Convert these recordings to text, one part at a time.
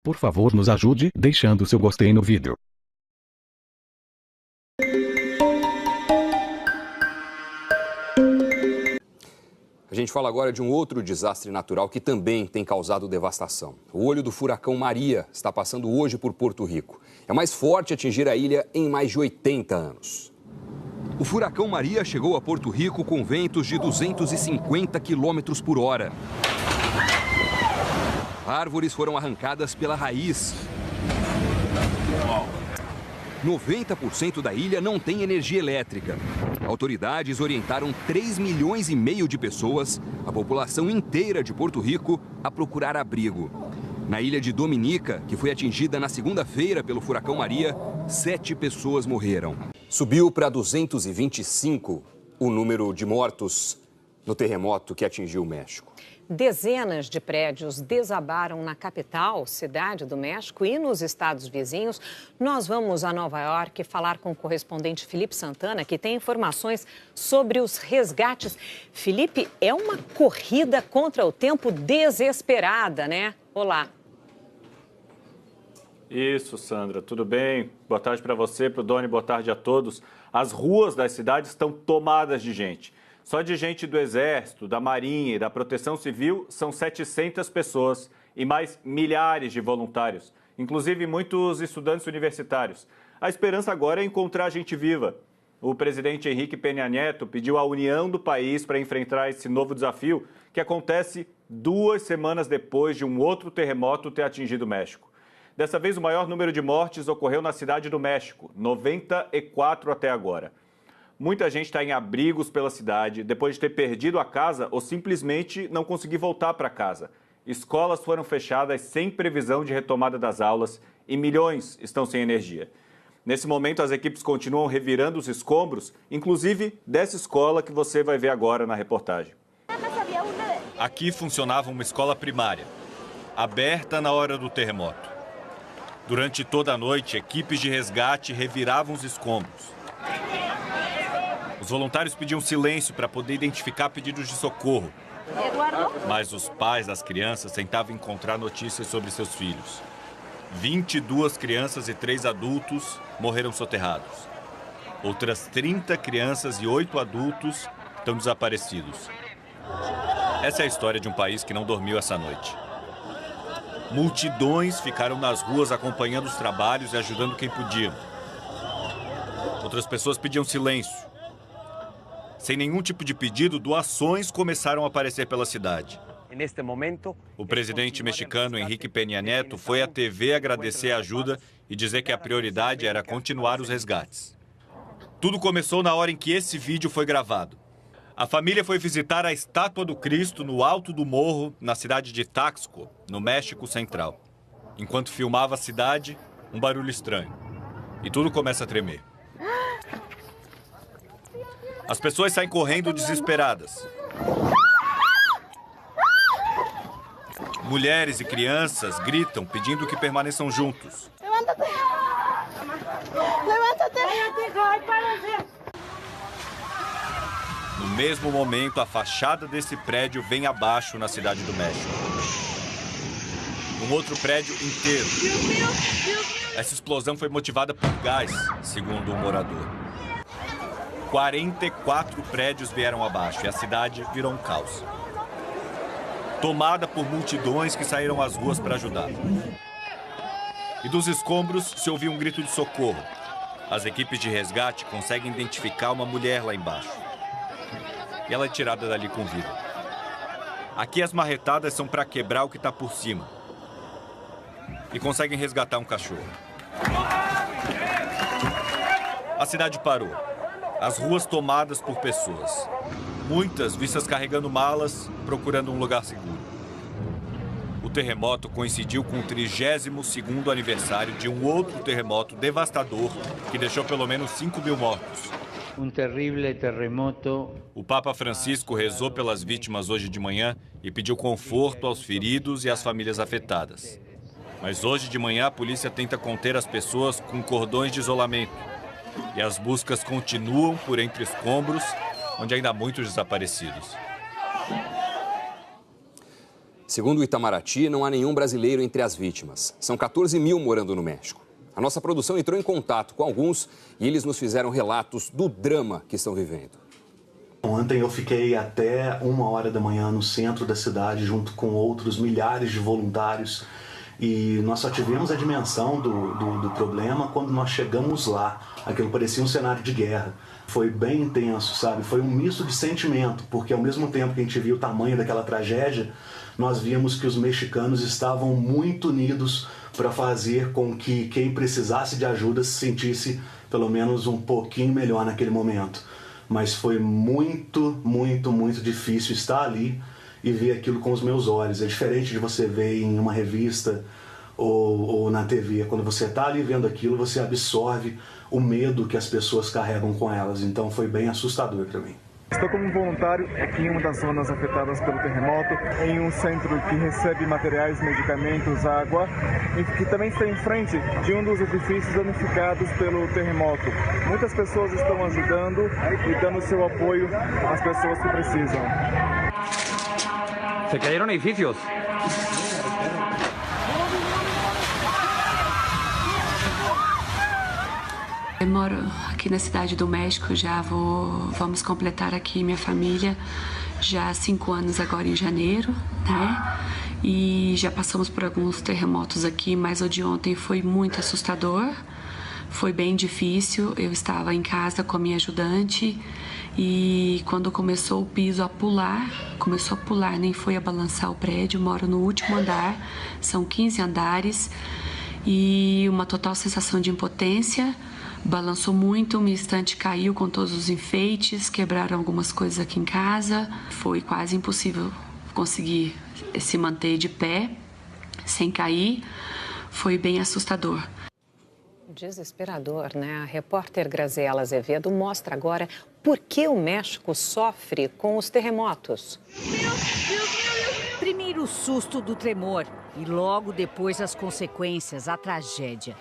Por favor, nos ajude deixando seu gostei no vídeo. A gente fala agora de um outro desastre natural que também tem causado devastação. O olho do furacão Maria está passando hoje por Porto Rico. É o mais forte a atingir a ilha em mais de 80 anos. O furacão Maria chegou a Porto Rico com ventos de 250 km por hora. Árvores foram arrancadas pela raiz. 90% da ilha não tem energia elétrica. Autoridades orientaram 3,5 milhões de pessoas, a população inteira de Porto Rico, a procurar abrigo. Na ilha de Dominica, que foi atingida na segunda-feira pelo furacão Maria, 7 pessoas morreram. Subiu para 225 o número de mortos no terremoto que atingiu o México. Dezenas de prédios desabaram na capital, cidade do México, e nos estados vizinhos. Nós vamos a Nova York falar com o correspondente Felipe Santana, que tem informações sobre os resgates. Felipe, é uma corrida contra o tempo desesperada, né? Olá. Isso, Sandra, tudo bem? Boa tarde para você, para o Doni, boa tarde a todos. As ruas das cidades estão tomadas de gente. Só de gente do Exército, da Marinha e da Proteção Civil são 700 pessoas e mais milhares de voluntários, inclusive muitos estudantes universitários. A esperança agora é encontrar gente viva. O presidente Henrique Peña Nieto pediu a união do país para enfrentar esse novo desafio que acontece 2 semanas depois de um outro terremoto ter atingido o México. Dessa vez, o maior número de mortes ocorreu na cidade do México, 94 até agora. Muita gente está em abrigos pela cidade, depois de ter perdido a casa ou simplesmente não conseguir voltar para casa. Escolas foram fechadas sem previsão de retomada das aulas e milhões estão sem energia. Nesse momento, as equipes continuam revirando os escombros, inclusive dessa escola que você vai ver agora na reportagem. Aqui funcionava uma escola primária, aberta na hora do terremoto. Durante toda a noite, equipes de resgate reviravam os escombros. Os voluntários pediam silêncio para poder identificar pedidos de socorro. Mas os pais das crianças tentavam encontrar notícias sobre seus filhos. 22 crianças e 3 adultos morreram soterrados. Outras 30 crianças e 8 adultos estão desaparecidos. Essa é a história de um país que não dormiu essa noite. Multidões ficaram nas ruas acompanhando os trabalhos e ajudando quem podiam. Outras pessoas pediam silêncio. Sem nenhum tipo de pedido, doações começaram a aparecer pela cidade. O presidente mexicano Henrique Peña Nieto foi à TV agradecer a ajuda e dizer que a prioridade era continuar os resgates. Tudo começou na hora em que esse vídeo foi gravado. A família foi visitar a estátua do Cristo no alto do morro, na cidade de Taxco, no México Central. Enquanto filmava a cidade, um barulho estranho. E tudo começa a tremer. As pessoas saem correndo desesperadas. Mulheres e crianças gritam pedindo que permaneçam juntos. No mesmo momento, a fachada desse prédio vem abaixo na cidade do México. Um outro prédio inteiro. Essa explosão foi motivada por gás, segundo um morador. 44 prédios vieram abaixo e a cidade virou um caos. Tomada por multidões que saíram às ruas para ajudar. E dos escombros se ouviu um grito de socorro. As equipes de resgate conseguem identificar uma mulher lá embaixo. E ela é tirada dali com vida. Aqui as marretadas são para quebrar o que está por cima. E conseguem resgatar um cachorro. A cidade parou. As ruas tomadas por pessoas. Muitas vistas carregando malas, procurando um lugar seguro. O terremoto coincidiu com o 32º aniversário de um outro terremoto devastador que deixou pelo menos 5.000 mortos. Um terrível terremoto. O Papa Francisco rezou pelas vítimas hoje de manhã e pediu conforto aos feridos e às famílias afetadas. Mas hoje de manhã a polícia tenta conter as pessoas com cordões de isolamento. E as buscas continuam por entre escombros, onde ainda há muitos desaparecidos. Segundo o Itamaraty, não há nenhum brasileiro entre as vítimas. São 14 mil morando no México. A nossa produção entrou em contato com alguns e eles nos fizeram relatos do drama que estão vivendo. Ontem eu fiquei até 1h da manhã no centro da cidade, junto com outros milhares de voluntários. E nós só tivemos a dimensão do problema quando nós chegamos lá. Aquilo parecia um cenário de guerra. Foi bem intenso, sabe? Foi um misto de sentimento, porque ao mesmo tempo que a gente viu o tamanho daquela tragédia, nós vimos que os mexicanos estavam muito unidos para fazer com que quem precisasse de ajuda se sentisse pelo menos um pouquinho melhor naquele momento. Mas foi muito, muito, muito difícil estar ali e ver aquilo com os meus olhos. É diferente de você ver em uma revista ou na TV. Quando você está ali vendo aquilo, você absorve o medo que as pessoas carregam com elas. Então foi bem assustador para mim. Estou como voluntário aqui em uma das zonas afetadas pelo terremoto, em um centro que recebe materiais, medicamentos, água, e que também está em frente de um dos edifícios danificados pelo terremoto. Muitas pessoas estão ajudando e dando seu apoio às pessoas que precisam. Se cayeron edificios. Eu moro aqui na Cidade do México, vamos completar aqui minha família já há 5 anos agora em janeiro, né? E já passamos por alguns terremotos aqui, mas o de ontem foi muito assustador, foi bem difícil. Eu estava em casa com a minha ajudante e quando começou o piso a pular, nem foi a balançar o prédio. Moro no último andar, são 15 andares e uma total sensação de impotência. Balançou muito, minha estante caiu com todos os enfeites, quebraram algumas coisas aqui em casa. Foi quase impossível conseguir se manter de pé, sem cair. Foi bem assustador. Desesperador, né? A repórter Graziela Azevedo mostra agora por que o México sofre com os terremotos. Primeiro o susto do tremor e logo depois as consequências, a tragédia.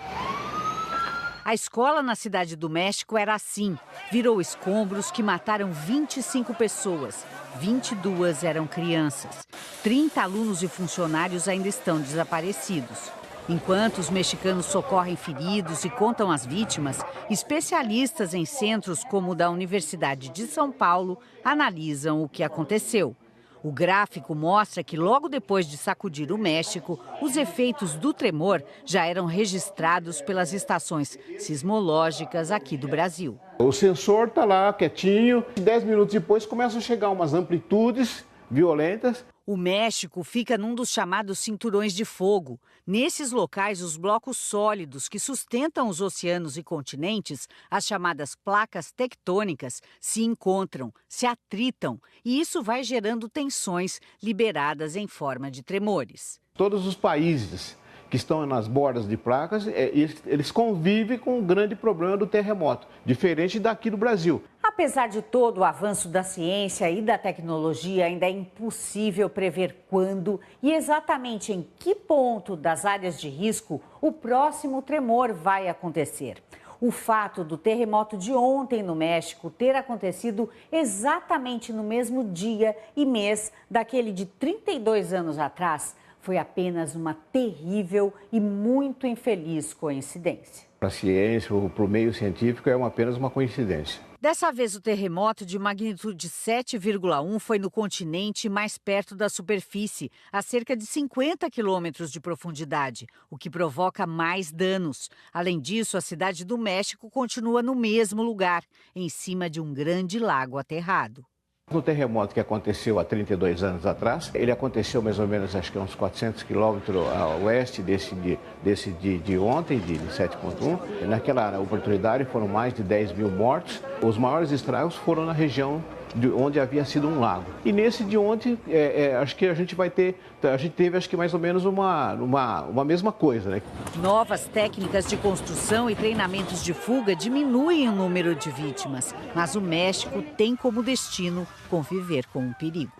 A escola na Cidade do México era assim. Virou escombros que mataram 25 pessoas. 22 eram crianças. 30 alunos e funcionários ainda estão desaparecidos. Enquanto os mexicanos socorrem feridos e contam as vítimas, especialistas em centros como o da Universidade de São Paulo analisam o que aconteceu. O gráfico mostra que logo depois de sacudir o México, os efeitos do tremor já eram registrados pelas estações sismológicas aqui do Brasil. O sensor está lá quietinho, 10 minutos depois começam a chegar umas amplitudes violentas. O México fica num dos chamados cinturões de fogo. Nesses locais, os blocos sólidos que sustentam os oceanos e continentes, as chamadas placas tectônicas, se encontram, se atritam, e isso vai gerando tensões liberadas em forma de tremores. Todos os países que estão nas bordas de placas, eles convivem com o grande problema do terremoto, diferente daqui do Brasil. Apesar de todo o avanço da ciência e da tecnologia, ainda é impossível prever quando e exatamente em que ponto das áreas de risco o próximo tremor vai acontecer. O fato do terremoto de ontem no México ter acontecido exatamente no mesmo dia e mês daquele de 32 anos atrás foi apenas uma terrível e muito infeliz coincidência. Para a ciência ou para o meio científico é apenas uma coincidência. Dessa vez, o terremoto de magnitude 7,1 foi no continente mais perto da superfície, a cerca de 50 quilômetros de profundidade, o que provoca mais danos. Além disso, a Cidade do México continua no mesmo lugar, em cima de um grande lago aterrado. No terremoto que aconteceu há 32 anos atrás, ele aconteceu mais ou menos, acho que uns 400 quilômetros a oeste desse de ontem, de 7,1. Naquela oportunidade foram mais de 10 mil mortos. Os maiores estragos foram na região de onde havia sido um lago. E nesse de ontem, acho que a gente teve acho que mais ou menos uma mesma coisa, né? Novas técnicas de construção e treinamentos de fuga diminuem o número de vítimas, mas o México tem como destino conviver com o perigo.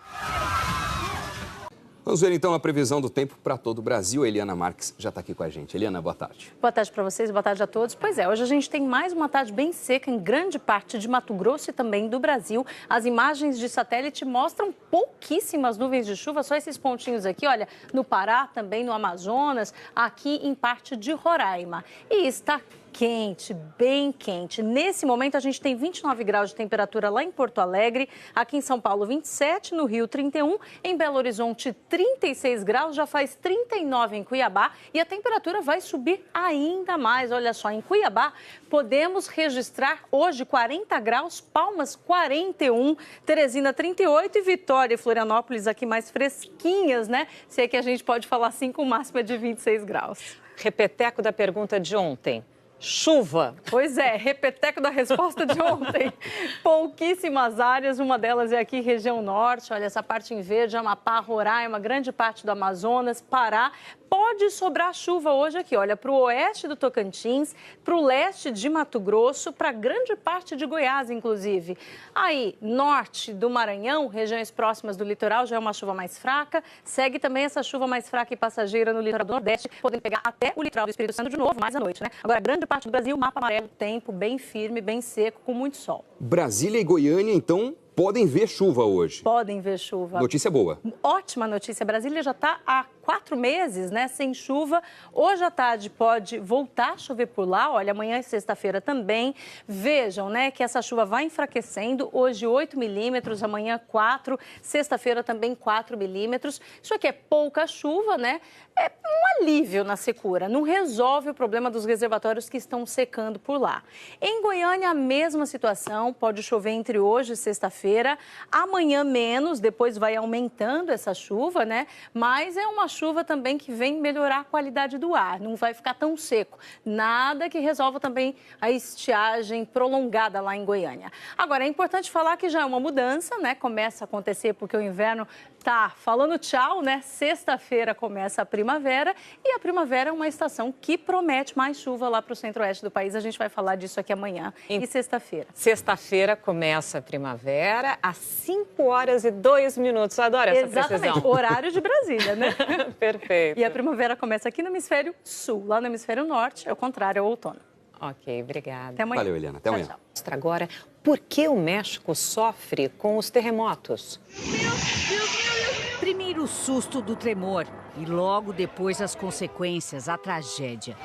Vamos ver então a previsão do tempo para todo o Brasil. A Eliana Marques já está aqui com a gente. Eliana, boa tarde. Boa tarde para vocês, boa tarde a todos. Pois é, hoje a gente tem mais uma tarde bem seca em grande parte de Mato Grosso e também do Brasil. As imagens de satélite mostram pouquíssimas nuvens de chuva, só esses pontinhos aqui, olha, no Pará, também no Amazonas, aqui em parte de Roraima. E está quente, bem quente. Nesse momento a gente tem 29 graus de temperatura lá em Porto Alegre, aqui em São Paulo 27, no Rio 31, em Belo Horizonte 36 graus, já faz 39 em Cuiabá e a temperatura vai subir ainda mais. Olha só, em Cuiabá podemos registrar hoje 40 graus, Palmas 41, Teresina 38 e Vitória e Florianópolis aqui mais fresquinhas, né? Se é que a gente pode falar assim, com máxima de 26 graus. Repeteco da pergunta de ontem. Chuva. Pois é, repeteco da resposta de ontem. Pouquíssimas áreas, uma delas é aqui região norte, olha essa parte em verde, Amapá, Roraima, grande parte do Amazonas, Pará. Pode sobrar chuva hoje aqui, olha, para o oeste do Tocantins, para o leste de Mato Grosso, para grande parte de Goiás, inclusive. Aí, norte do Maranhão, regiões próximas do litoral, já é uma chuva mais fraca. Segue também essa chuva mais fraca e passageira no litoral do Nordeste, podendo pegar até o litoral do Espírito Santo de novo, mais à noite, né? Agora, grande parte do Brasil, mapa amarelo, tempo bem firme, bem seco, com muito sol. Brasília e Goiânia, então, podem ver chuva hoje. Podem ver chuva. Notícia boa. Ótima notícia. Brasília já está há 4 meses, né, sem chuva. Hoje à tarde pode voltar a chover por lá. Olha, amanhã e sexta-feira também. Vejam, né, que essa chuva vai enfraquecendo. Hoje 8 milímetros, amanhã 4, sexta-feira também 4 milímetros. Isso aqui é pouca chuva, né? É um alívio na secura. Não resolve o problema dos reservatórios que estão secando por lá. Em Goiânia, a mesma situação. Pode chover entre hoje e sexta-feira. Amanhã menos, depois vai aumentando essa chuva, né? Mas é uma chuva também que vem melhorar a qualidade do ar. Não vai ficar tão seco. Nada que resolva também a estiagem prolongada lá em Goiânia. Agora, é importante falar que já é uma mudança, né? Começa a acontecer porque o inverno tá falando tchau, né? Sexta-feira começa a primavera e a primavera é uma estação que promete mais chuva lá para o centro-oeste do país. A gente vai falar disso aqui amanhã e sexta-feira. Sexta-feira começa a primavera às 5h02. Adoro essa precisão. Exatamente, horário de Brasília, né? Perfeito. E a primavera começa aqui no hemisfério sul, lá no hemisfério norte, é o contrário, é o outono. Ok, obrigada. Até amanhã. Valeu, Eliana. Até amanhã. Tchau. Mostra agora por que o México sofre com os terremotos. Primeiro o susto do tremor e logo depois as consequências, a tragédia.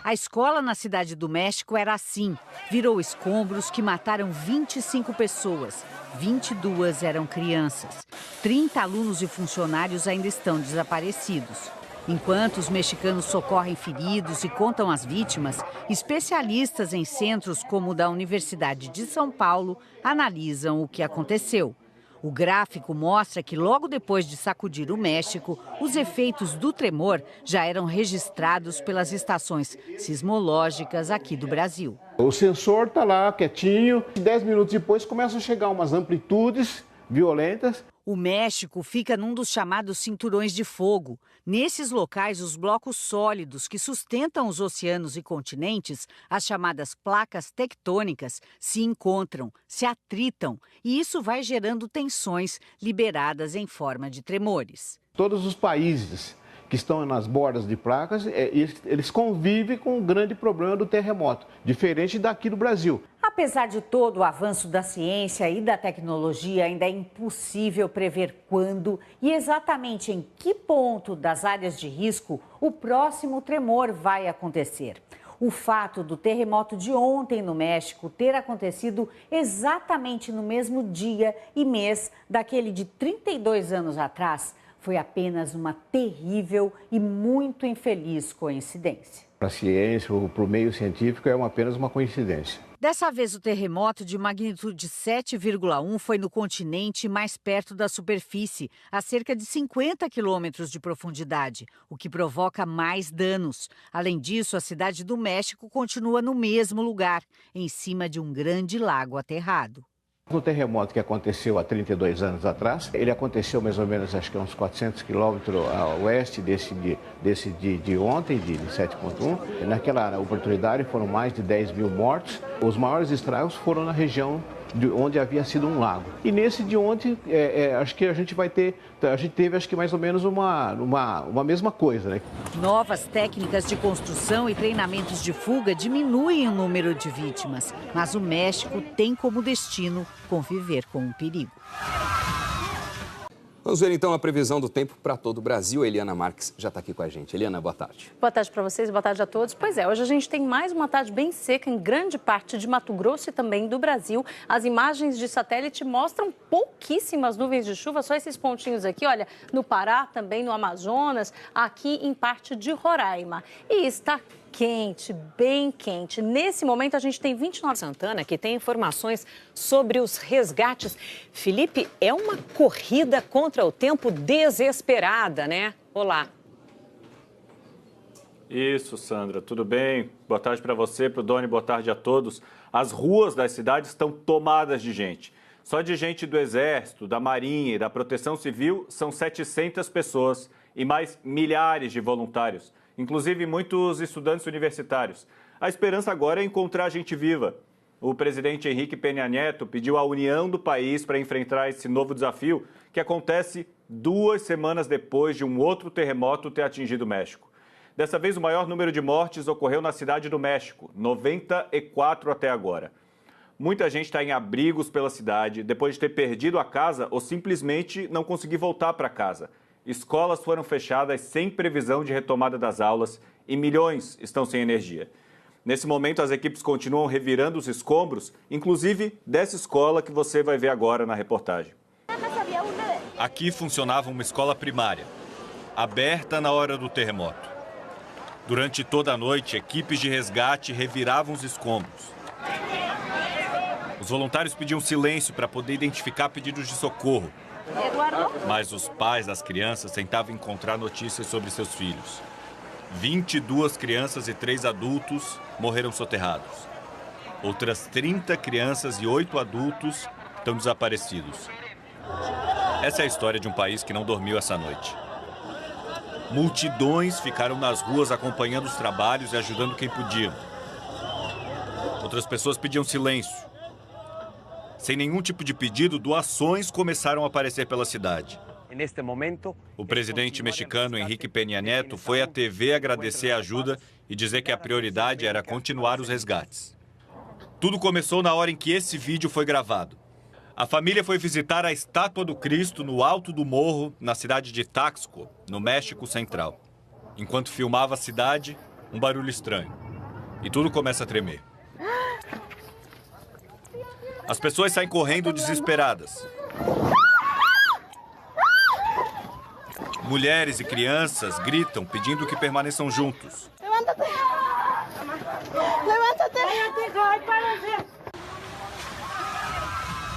A escola na Cidade do México era assim. Virou escombros que mataram 25 pessoas. 22 eram crianças. 30 alunos e funcionários ainda estão desaparecidos. Enquanto os mexicanos socorrem feridos e contam as vítimas, especialistas em centros como o da Universidade de São Paulo analisam o que aconteceu. O gráfico mostra que logo depois de sacudir o México, os efeitos do tremor já eram registrados pelas estações sismológicas aqui do Brasil. O sensor está lá quietinho, 10 minutos depois começam a chegar umas amplitudes violentas. O México fica num dos chamados cinturões de fogo. Nesses locais, os blocos sólidos que sustentam os oceanos e continentes, as chamadas placas tectônicas, se encontram, se atritam, e isso vai gerando tensões liberadas em forma de tremores. Todos os países que estão nas bordas de placas, eles convivem com o grande problema do terremoto, diferente daqui do Brasil. Apesar de todo o avanço da ciência e da tecnologia, ainda é impossível prever quando e exatamente em que ponto das áreas de risco o próximo tremor vai acontecer. O fato do terremoto de ontem no México ter acontecido exatamente no mesmo dia e mês daquele de 32 anos atrás foi apenas uma terrível e muito infeliz coincidência. Para a ciência ou para o meio científico é apenas uma coincidência. Dessa vez, o terremoto de magnitude 7,1 foi no continente mais perto da superfície, a cerca de 50 quilômetros de profundidade, o que provoca mais danos. Além disso, a Cidade do México continua no mesmo lugar, em cima de um grande lago aterrado. No terremoto que aconteceu há 32 anos atrás, ele aconteceu mais ou menos, acho que uns 400 quilômetros a oeste desse de ontem, de 7,1. Naquela oportunidade foram mais de 10 mil mortos. Os maiores estragos foram na região onde havia sido um lago. E nesse de ontem, acho que a gente teve acho que mais ou menos uma mesma coisa, né? Novas técnicas de construção e treinamentos de fuga diminuem o número de vítimas, mas o México tem como destino conviver com o perigo. Vamos ver então a previsão do tempo para todo o Brasil. A Eliana Marques já está aqui com a gente. Eliana, boa tarde. Boa tarde para vocês, boa tarde a todos. Pois é, hoje a gente tem mais uma tarde bem seca em grande parte de Mato Grosso e também do Brasil. As imagens de satélite mostram pouquíssimas nuvens de chuva, só esses pontinhos aqui, olha, no Pará, também no Amazonas, aqui em parte de Roraima. E está quente, bem quente. Nesse momento a gente tem 29... Santana, que tem informações sobre os resgates. Felipe, é uma corrida contra o tempo desesperada, né? Olá. Isso, Sandra, tudo bem? Boa tarde para você, para o Doni, boa tarde a todos. As ruas das cidades estão tomadas de gente. Só de gente do Exército, da Marinha e da Proteção Civil são 700 pessoas e mais milhares de voluntários, inclusive muitos estudantes universitários. A esperança agora é encontrar gente viva. O presidente Henrique Peña Nieto pediu a união do país para enfrentar esse novo desafio que acontece 2 semanas depois de um outro terremoto ter atingido o México. Dessa vez, o maior número de mortes ocorreu na cidade do México, 94 até agora. Muita gente está em abrigos pela cidade, depois de ter perdido a casa ou simplesmente não conseguir voltar para casa. Escolas foram fechadas sem previsão de retomada das aulas e milhões estão sem energia. Nesse momento, as equipes continuam revirando os escombros, inclusive dessa escola que você vai ver agora na reportagem. Aqui funcionava uma escola primária, aberta na hora do terremoto. Durante toda a noite, equipes de resgate reviravam os escombros. Os voluntários pediam silêncio para poder identificar pedidos de socorro. Mas os pais das crianças tentavam encontrar notícias sobre seus filhos. 22 crianças e 3 adultos morreram soterrados. Outras 30 crianças e 8 adultos estão desaparecidos. Essa é a história de um país que não dormiu essa noite. Multidões ficaram nas ruas acompanhando os trabalhos e ajudando quem podiam. Outras pessoas pediam silêncio. Sem nenhum tipo de pedido, doações começaram a aparecer pela cidade. O presidente mexicano Henrique Peña Nieto foi à TV agradecer a ajuda e dizer que a prioridade era continuar os resgates. Tudo começou na hora em que esse vídeo foi gravado. A família foi visitar a estátua do Cristo no alto do morro, na cidade de Taxco, no México Central. Enquanto filmava a cidade, um barulho estranho. E tudo começa a tremer. As pessoas saem correndo desesperadas. Mulheres e crianças gritam pedindo que permaneçam juntos.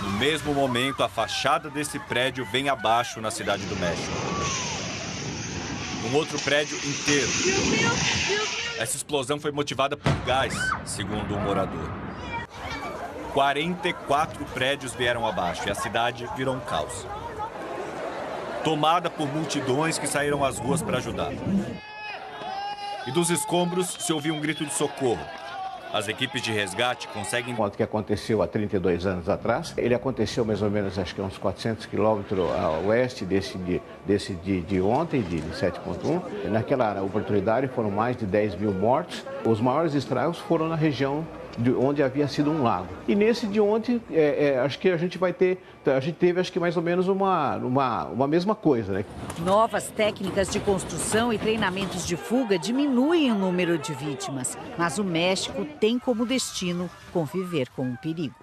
No mesmo momento, a fachada desse prédio vem abaixo na cidade do México. Um outro prédio inteiro. Essa explosão foi motivada por gás, segundo um morador. 44 prédios vieram abaixo e a cidade virou um caos. Tomada por multidões que saíram às ruas para ajudar. E dos escombros se ouviu um grito de socorro. As equipes de resgate conseguem... O que aconteceu há 32 anos atrás, ele aconteceu mais ou menos, acho que uns 400 quilômetros a oeste desse de ontem, de 7.1. Naquela oportunidade foram mais de 10 mil mortos. Os maiores estragos foram na região onde havia sido um lago. E nesse de ontem, acho que a gente teve acho que mais ou menos uma mesma coisa, né? Novas técnicas de construção e treinamentos de fuga diminuem o número de vítimas, mas o México tem como destino conviver com o perigo.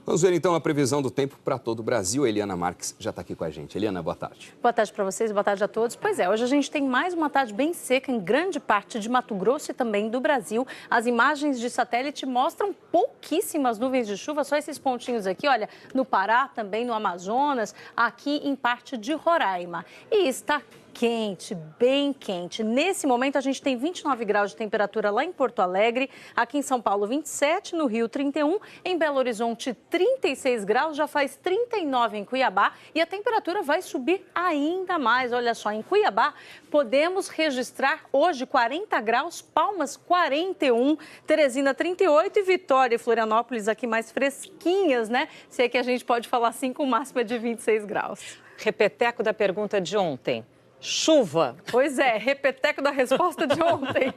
Vamos ver então a previsão do tempo para todo o Brasil. A Eliana Marques já está aqui com a gente. Eliana, boa tarde. Boa tarde para vocês, boa tarde a todos. Pois é, hoje a gente tem mais uma tarde bem seca em grande parte de Mato Grosso e também do Brasil. As imagens de satélite mostram pouquíssimas nuvens de chuva, só esses pontinhos aqui, olha, no Pará, também no Amazonas, aqui em parte de Roraima. E está quente, bem quente. Nesse momento a gente tem 29 graus de temperatura lá em Porto Alegre, aqui em São Paulo 27, no Rio 31, em Belo Horizonte 36 graus, já faz 39 em Cuiabá e a temperatura vai subir ainda mais. Olha só, em Cuiabá podemos registrar hoje 40 graus, Palmas 41, Teresina 38 e Vitória e Florianópolis aqui mais fresquinhas, né? Se é que a gente pode falar assim, com máxima de 26 graus. Repeteco da pergunta de ontem. Chuva. Pois é, repeteco da resposta de ontem.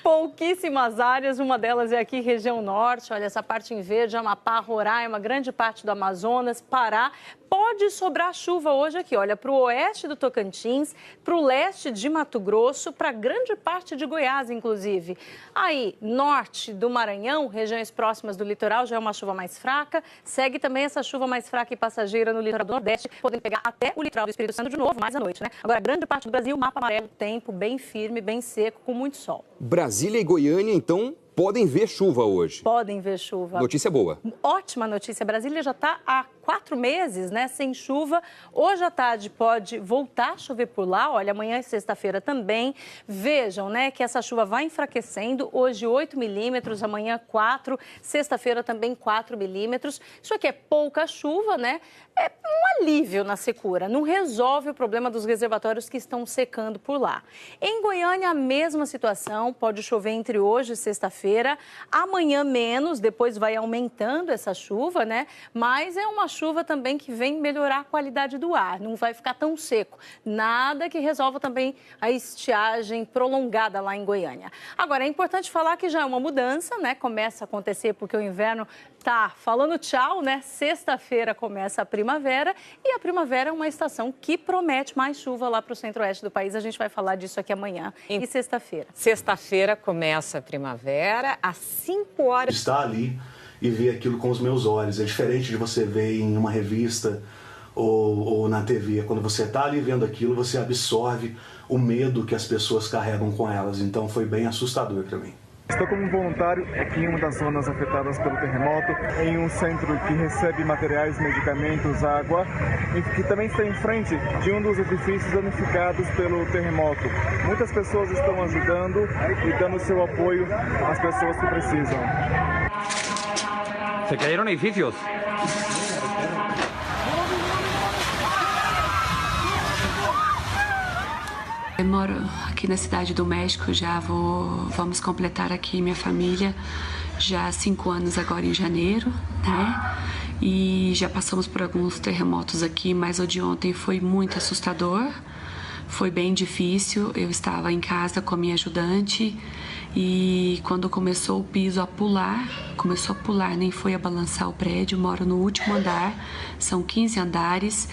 Pouquíssimas áreas, uma delas é aqui, região norte. Olha, essa parte em verde, Amapá, Roraima, grande parte do Amazonas, Pará. Pode sobrar chuva hoje aqui, olha, para o oeste do Tocantins, para o leste de Mato Grosso, para grande parte de Goiás, inclusive. Aí, norte do Maranhão, regiões próximas do litoral, já é uma chuva mais fraca. Segue também essa chuva mais fraca e passageira no litoral do Nordeste, podendo pegar até o litoral do Espírito Santo de novo, mais à noite, né? Agora, grande parte do Brasil, mapa amarelo, tempo bem firme, bem seco, com muito sol. Brasília e Goiânia, então, podem ver chuva hoje. Podem ver chuva. Notícia boa. Ótima notícia. Brasília já está há 4 meses, né, sem chuva. Hoje à tarde pode voltar a chover por lá. Olha, amanhã e sexta-feira também. Vejam, né, que essa chuva vai enfraquecendo. Hoje 8 milímetros, amanhã 4, sexta-feira também 4 milímetros. Isso aqui é pouca chuva, né? É um alívio na secura. Não resolve o problema dos reservatórios que estão secando por lá. Em Goiânia, a mesma situação. Pode chover entre hoje e sexta-feira. Amanhã menos, depois vai aumentando essa chuva, né? Mas é uma chuva também que vem melhorar a qualidade do ar. Não vai ficar tão seco. Nada que resolva também a estiagem prolongada lá em Goiânia. Agora, é importante falar que já é uma mudança, né? Começa a acontecer porque o inverno tá falando tchau, né? Sexta-feira começa a primavera e a primavera é uma estação que promete mais chuva lá para o centro-oeste do país. A gente vai falar disso aqui amanhã e sexta-feira. Sexta-feira começa a primavera, às 5 horas. Estar ali e ver aquilo com os meus olhos. É diferente de você ver em uma revista ou na TV. Quando você está ali vendo aquilo, você absorve o medo que as pessoas carregam com elas. Então foi bem assustador para mim. Estou como voluntário aqui em uma das zonas afetadas pelo terremoto, em um centro que recebe materiais, medicamentos, água, e que também está em frente de um dos edifícios danificados pelo terremoto. Muitas pessoas estão ajudando e dando seu apoio às pessoas que precisam. Se cayeron edificios. Eu moro aqui na Cidade do México, vamos completar aqui minha família já há 5 anos agora em janeiro, né? E já passamos por alguns terremotos aqui, mas o de ontem foi muito assustador, foi bem difícil. Eu estava em casa com a minha ajudante e quando começou o piso a pular, nem foi a balançar o prédio. Moro no último andar, são 15 andares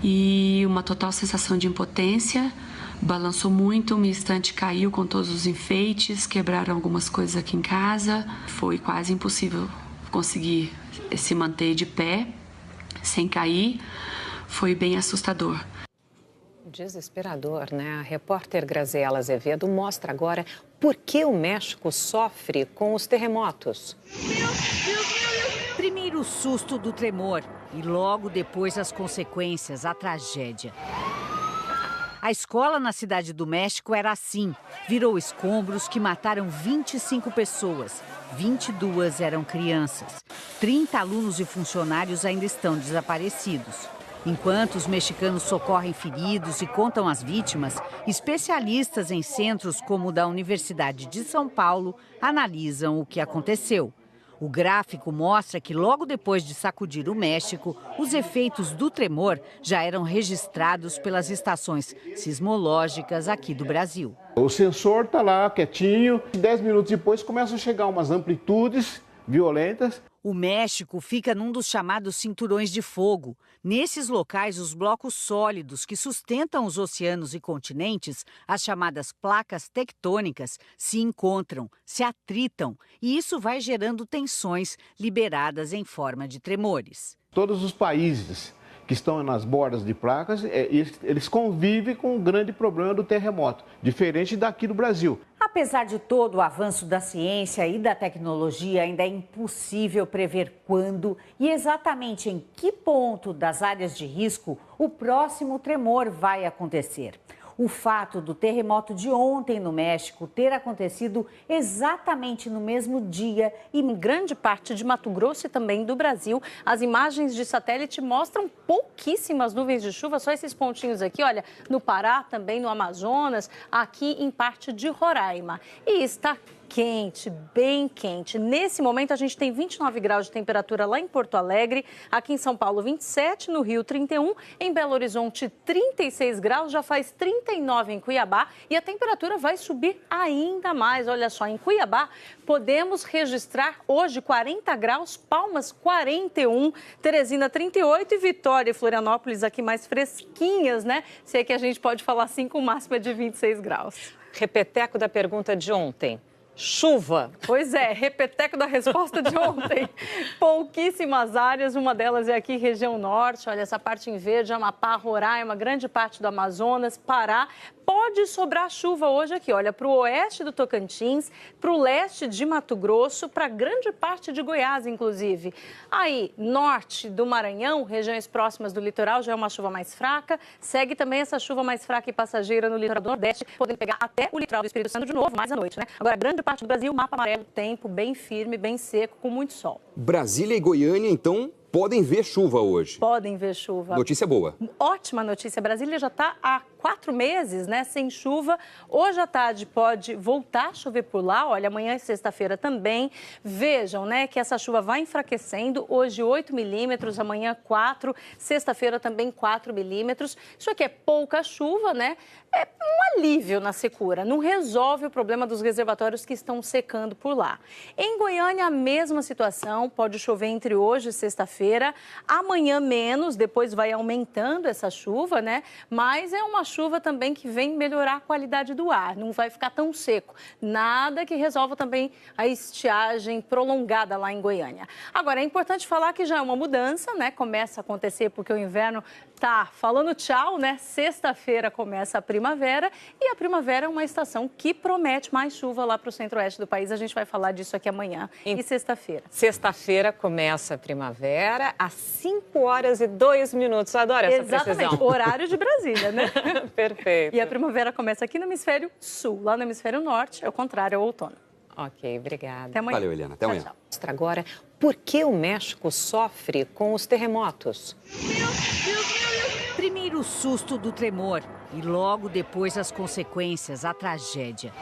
e uma total sensação de impotência. Balançou muito, minha estante caiu com todos os enfeites, quebraram algumas coisas aqui em casa. Foi quase impossível conseguir se manter de pé, sem cair. Foi bem assustador. Desesperador, né? A repórter Graziela Azevedo mostra agora por que o México sofre com os terremotos. Primeiro o susto do tremor e logo depois as consequências, a tragédia. A escola na Cidade do México era assim. Virou escombros que mataram 25 pessoas. 22 eram crianças. 30 alunos e funcionários ainda estão desaparecidos. Enquanto os mexicanos socorrem feridos e contam as vítimas, especialistas em centros como o da Universidade de São Paulo analisam o que aconteceu. O gráfico mostra que logo depois de sacudir o México, os efeitos do tremor já eram registrados pelas estações sismológicas aqui do Brasil. O sensor está lá quietinho, 10 minutos depois começam a chegar umas amplitudes violentas. O México fica num dos chamados cinturões de fogo. Nesses locais, os blocos sólidos que sustentam os oceanos e continentes, as chamadas placas tectônicas, se encontram, se atritam, e isso vai gerando tensões liberadas em forma de tremores. Todos os países que estão nas bordas de placas, eles convivem com o grande problema do terremoto, diferente daqui do Brasil. Apesar de todo o avanço da ciência e da tecnologia, ainda é impossível prever quando e exatamente em que ponto das áreas de risco o próximo tremor vai acontecer. O fato do terremoto de ontem no México ter acontecido exatamente no mesmo dia e em grande parte de Mato Grosso e também do Brasil, as imagens de satélite mostram pouquíssimas nuvens de chuva, só esses pontinhos aqui, olha, no Pará, também no Amazonas, aqui em parte de Roraima. E está quente, bem quente. Nesse momento a gente tem 29 graus de temperatura lá em Porto Alegre, aqui em São Paulo 27, no Rio 31, em Belo Horizonte 36 graus, já faz 39 em Cuiabá e a temperatura vai subir ainda mais. Olha só, em Cuiabá podemos registrar hoje 40 graus, Palmas 41, Teresina 38 e Vitória e Florianópolis aqui mais fresquinhas, né? Se é que a gente pode falar assim, com máxima de 26 graus. Repeteco da pergunta de ontem. Chuva. Pois é, repeteco da resposta de ontem. Pouquíssimas áreas, uma delas é aqui região norte, olha essa parte em verde, Amapá, Roraima, grande parte do Amazonas, Pará. Pode sobrar chuva hoje aqui, olha, para o oeste do Tocantins, para o leste de Mato Grosso, para grande parte de Goiás, inclusive. Aí, norte do Maranhão, regiões próximas do litoral, já é uma chuva mais fraca. Segue também essa chuva mais fraca e passageira no litoral do Nordeste, podendo pegar até o litoral do Espírito Santo de novo, mais à noite, né? Agora, grande parte do Brasil, mapa amarelo, tempo bem firme, bem seco, com muito sol. Brasília e Goiânia, então, podem ver chuva hoje. Podem ver chuva. Notícia boa. Ótima notícia. Brasília já está há 4 meses, né, sem chuva. Hoje à tarde pode voltar a chover por lá. Olha, amanhã e sexta-feira também. Vejam, né, que essa chuva vai enfraquecendo. Hoje 8 milímetros, amanhã 4, sexta-feira também 4 milímetros. Isso aqui é pouca chuva, né? É um alívio na secura. Não resolve o problema dos reservatórios que estão secando por lá. Em Goiânia, a mesma situação. Pode chover entre hoje e sexta-feira. Amanhã menos, depois vai aumentando essa chuva, né? Mas é uma chuva também que vem melhorar a qualidade do ar, não vai ficar tão seco. Nada que resolva também a estiagem prolongada lá em Goiânia. Agora, é importante falar que já é uma mudança, né? Começa a acontecer porque o inverno tá falando tchau, né? Sexta-feira começa a primavera e a primavera é uma estação que promete mais chuva lá para o centro-oeste do país. A gente vai falar disso aqui amanhã e sexta-feira. Sexta-feira começa a primavera às 5h02. Adoro essa precisão. Exatamente, horário de Brasília, né? Perfeito. E a primavera começa aqui no hemisfério sul, lá no hemisfério norte, é o contrário, é o outono. Ok, obrigada. Até amanhã. Valeu, Helena. Até amanhã. Tchau. Mostra agora por que o México sofre com os terremotos. Primeiro o susto do tremor e logo depois as consequências, a tragédia.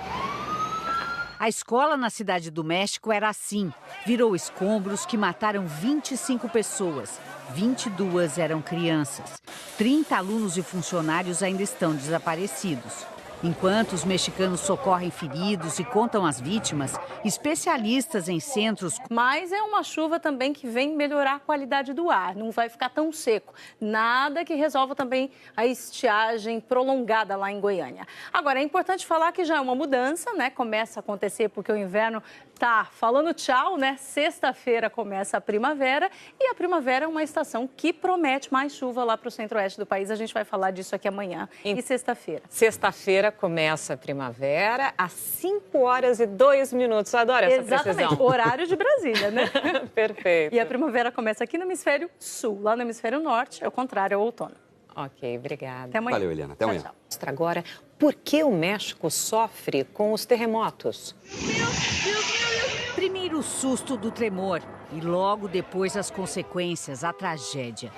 A escola na Cidade do México era assim, virou escombros que mataram 25 pessoas. 22 eram crianças. 30 alunos e funcionários ainda estão desaparecidos. Enquanto os mexicanos socorrem feridos e contam as vítimas, especialistas em centros... Mas é uma chuva também que vem melhorar a qualidade do ar, não vai ficar tão seco. Nada que resolva também a estiagem prolongada lá em Goiânia. Agora, é importante falar que já é uma mudança, né? Começa a acontecer porque o inverno tá falando tchau, né? Sexta-feira começa a primavera e a primavera é uma estação que promete mais chuva lá para o centro-oeste do país. A gente vai falar disso aqui amanhã e sexta-feira. Sexta-feira começa a primavera às 5h02. Adoro essa precisão. Exatamente, horário de Brasília, né? Perfeito. E a primavera começa aqui no hemisfério sul, lá no hemisfério norte, é o contrário, é o outono. Ok, obrigada. Até amanhã. Valeu, Helena. Até amanhã. Tchau. Mostra agora por que o México sofre com os terremotos. Primeiro o susto do tremor e logo depois as consequências, a tragédia.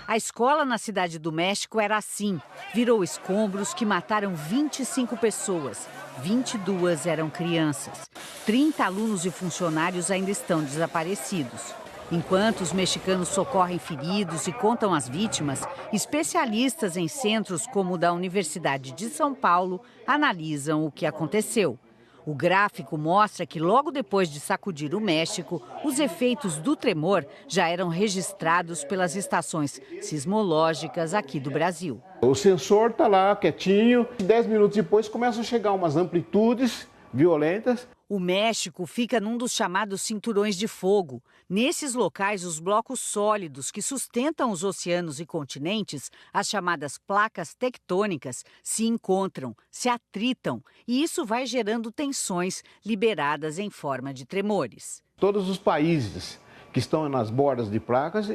A escola na Cidade do México era assim, virou escombros que mataram 25 pessoas. 22 eram crianças. 30 alunos e funcionários ainda estão desaparecidos. Enquanto os mexicanos socorrem feridos e contam as vítimas, especialistas em centros como o da Universidade de São Paulo analisam o que aconteceu. O gráfico mostra que logo depois de sacudir o México, os efeitos do tremor já eram registrados pelas estações sismológicas aqui do Brasil. O sensor está lá quietinho, 10 minutos depois começam a chegar umas amplitudes violentas. O México fica num dos chamados cinturões de fogo. Nesses locais, os blocos sólidos que sustentam os oceanos e continentes, as chamadas placas tectônicas, se encontram, se atritam, e isso vai gerando tensões liberadas em forma de tremores. Todos os países que estão nas bordas de placas,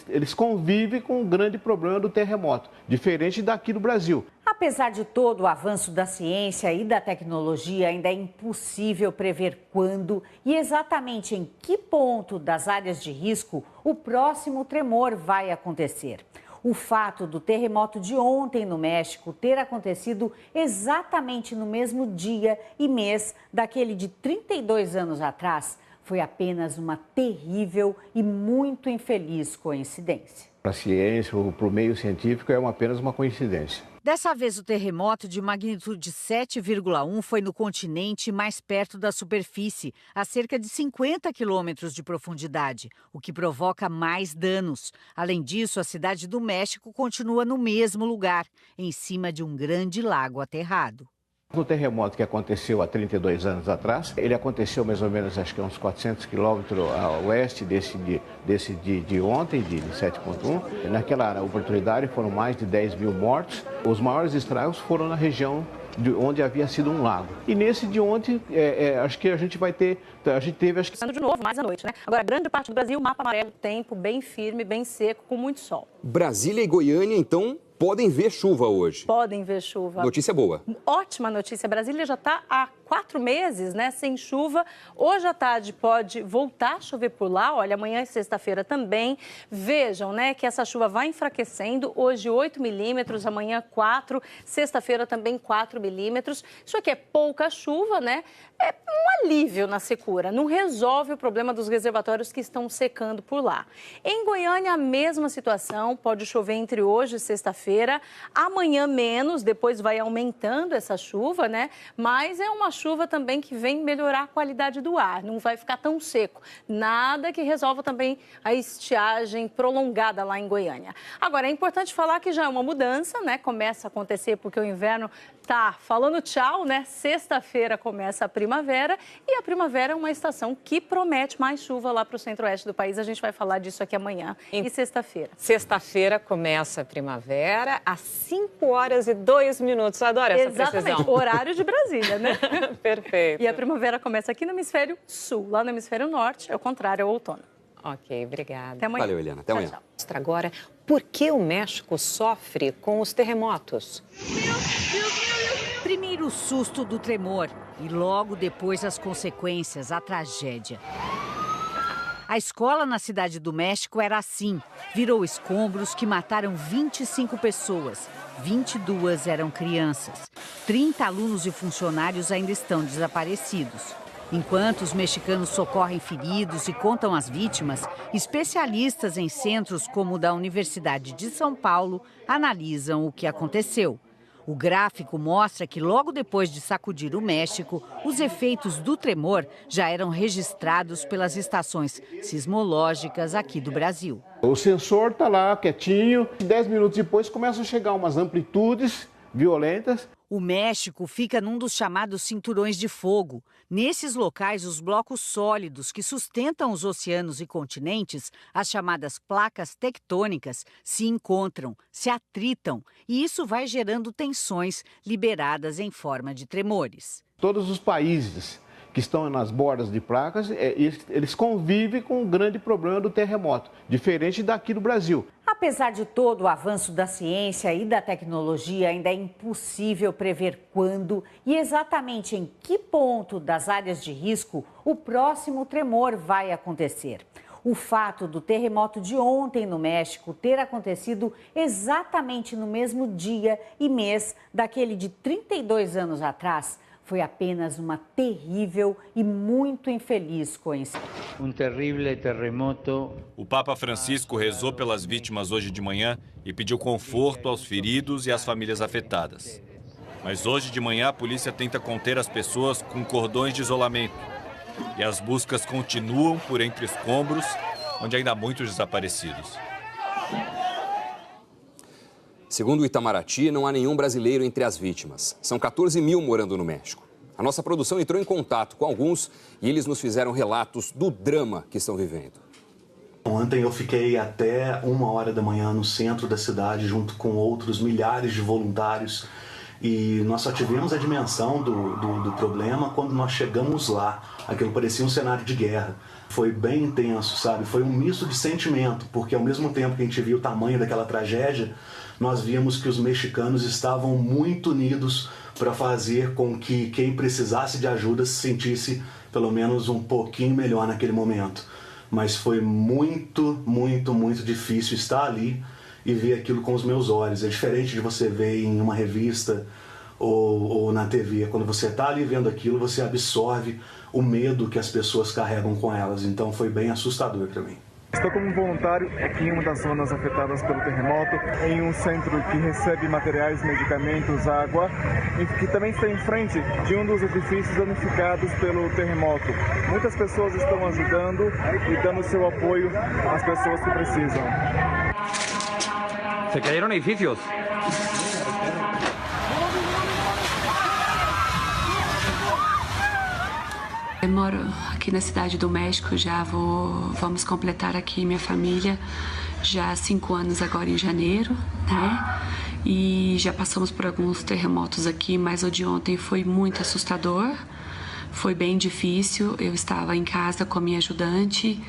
eles convivem com o grande problema do terremoto, diferente daqui do Brasil. A Apesar de todo o avanço da ciência e da tecnologia, ainda é impossível prever quando e exatamente em que ponto das áreas de risco o próximo tremor vai acontecer. O fato do terremoto de ontem no México ter acontecido exatamente no mesmo dia e mês daquele de 32 anos atrás foi apenas uma terrível e muito infeliz coincidência. Para a ciência ou para o meio científico é apenas uma coincidência. Dessa vez, o terremoto de magnitude 7,1 foi no continente mais perto da superfície, a cerca de 50 quilômetros de profundidade, o que provoca mais danos. Além disso, a cidade do México continua no mesmo lugar, em cima de um grande lago aterrado. O terremoto que aconteceu há 32 anos atrás, ele aconteceu mais ou menos, acho que uns 400 quilômetros a oeste desse de ontem, de 7,1. Naquela oportunidade foram mais de 10 mil mortos. Os maiores estragos foram na região de onde havia sido um lago. E nesse de ontem, acho que a gente vai ter, a gente teve... Acho que... De novo, mais à noite, né? Agora, grande parte do Brasil, mapa amarelo, tempo bem firme, bem seco, com muito sol. Brasília e Goiânia, então, podem ver chuva hoje. Podem ver chuva. Notícia boa. Ótima notícia. Brasília já está há 4 meses, né, sem chuva. Hoje à tarde pode voltar a chover por lá. Olha, amanhã e sexta-feira também. Vejam, né, que essa chuva vai enfraquecendo. Hoje 8 milímetros, amanhã 4, sexta-feira também 4 milímetros. Isso aqui é pouca chuva, né? É um alívio na secura. Não resolve o problema dos reservatórios que estão secando por lá. Em Goiânia, a mesma situação. Pode chover entre hoje e sexta-feira. Amanhã menos, depois vai aumentando essa chuva, né? Mas é uma chuva também que vem melhorar a qualidade do ar. Não vai ficar tão seco. Nada que resolva também a estiagem prolongada lá em Goiânia. Agora, é importante falar que já é uma mudança, né? Começa a acontecer porque o inverno tá falando tchau, né? Sexta-feira começa a primavera e a primavera é uma estação que promete mais chuva lá para o centro-oeste do país. A gente vai falar disso aqui amanhã e sexta-feira. Sexta-feira começa a primavera às 5h02. Adoro essa precisão. Exatamente, horário de Brasília, né? Perfeito. E a primavera começa aqui no hemisfério sul, lá no hemisfério norte, é o contrário, é o outono. Ok, obrigada. Até amanhã. Valeu, Eliana. Até amanhã. Tchau. Mostra agora por que o México sofre com os terremotos. Primeiro o susto do tremor e logo depois as consequências, a tragédia. A escola na Cidade do México era assim, virou escombros que mataram 25 pessoas. 22 eram crianças. 30 alunos e funcionários ainda estão desaparecidos. Enquanto os mexicanos socorrem feridos e contam as vítimas, especialistas em centros como o da Universidade de São Paulo analisam o que aconteceu. O gráfico mostra que logo depois de sacudir o México, os efeitos do tremor já eram registrados pelas estações sismológicas aqui do Brasil. O sensor está lá quietinho, 10 minutos depois começam a chegar umas amplitudes violentas. O México fica num dos chamados cinturões de fogo. Nesses locais, os blocos sólidos que sustentam os oceanos e continentes, as chamadas placas tectônicas, se encontram, se atritam, e isso vai gerando tensões liberadas em forma de tremores. Todos os países que estão nas bordas de placas, eles convivem com o grande problema do terremoto, diferente daqui do Brasil. Apesar de todo o avanço da ciência e da tecnologia, ainda é impossível prever quando e exatamente em que ponto das áreas de risco o próximo tremor vai acontecer. O fato do terremoto de ontem no México ter acontecido exatamente no mesmo dia e mês daquele de 32 anos atrás foi apenas uma terrível e muito infeliz coincidência. Um terrível terremoto. O Papa Francisco rezou pelas vítimas hoje de manhã e pediu conforto aos feridos e às famílias afetadas. Mas hoje de manhã a polícia tenta conter as pessoas com cordões de isolamento. E as buscas continuam por entre escombros, onde ainda há muitos desaparecidos. Segundo o Itamaraty, não há nenhum brasileiro entre as vítimas. São 14 mil morando no México. A nossa produção entrou em contato com alguns e eles nos fizeram relatos do drama que estão vivendo. Ontem eu fiquei até 1h da manhã no centro da cidade, junto com outros milhares de voluntários. E nós só tivemos a dimensão do problema quando nós chegamos lá. Aquilo parecia um cenário de guerra. Foi bem intenso, sabe? Foi um misto de sentimento, porque ao mesmo tempo que a gente viu o tamanho daquela tragédia, nós víamos que os mexicanos estavam muito unidos para fazer com que quem precisasse de ajuda se sentisse pelo menos um pouquinho melhor naquele momento. Mas foi muito, muito, muito difícil estar ali e ver aquilo com os meus olhos. É diferente de você ver em uma revista ou na TV. Quando você está ali vendo aquilo, você absorve o medo que as pessoas carregam com elas. Então foi bem assustador para mim. Estou como voluntário aqui em uma das zonas afetadas pelo terremoto, em um centro que recebe materiais, medicamentos, água, e que também está em frente de um dos edifícios danificados pelo terremoto. Muitas pessoas estão ajudando e dando seu apoio às pessoas que precisam. Se cayeron edificios. Eu moro aqui na Cidade do México, vamos completar aqui minha família já há 5 anos agora em janeiro, né? E já passamos por alguns terremotos aqui, mas o de ontem foi muito assustador, foi bem difícil. Eu estava em casa com a minha ajudante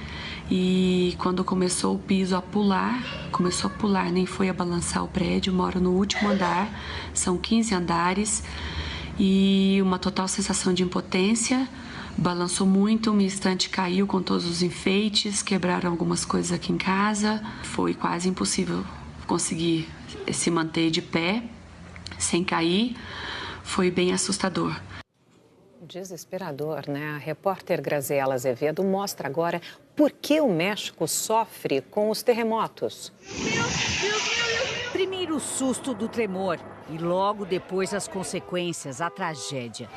e quando começou o piso a pular, nem foi a balançar o prédio. Moro no último andar, são 15 andares e uma total sensação de impotência. Balançou muito, minha estante caiu com todos os enfeites, quebraram algumas coisas aqui em casa. Foi quase impossível conseguir se manter de pé, sem cair. Foi bem assustador. Desesperador, né? A repórter Graziela Azevedo mostra agora por que o México sofre com os terremotos. Primeiro o susto do tremor e logo depois as consequências, a tragédia.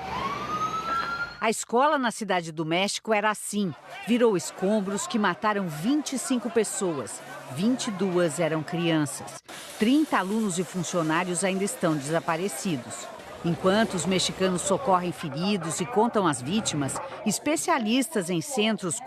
A escola na Cidade do México era assim. Virou escombros que mataram 25 pessoas. 22 eram crianças. 30 alunos e funcionários ainda estão desaparecidos. Enquanto os mexicanos socorrem feridos e contam as vítimas, especialistas em centros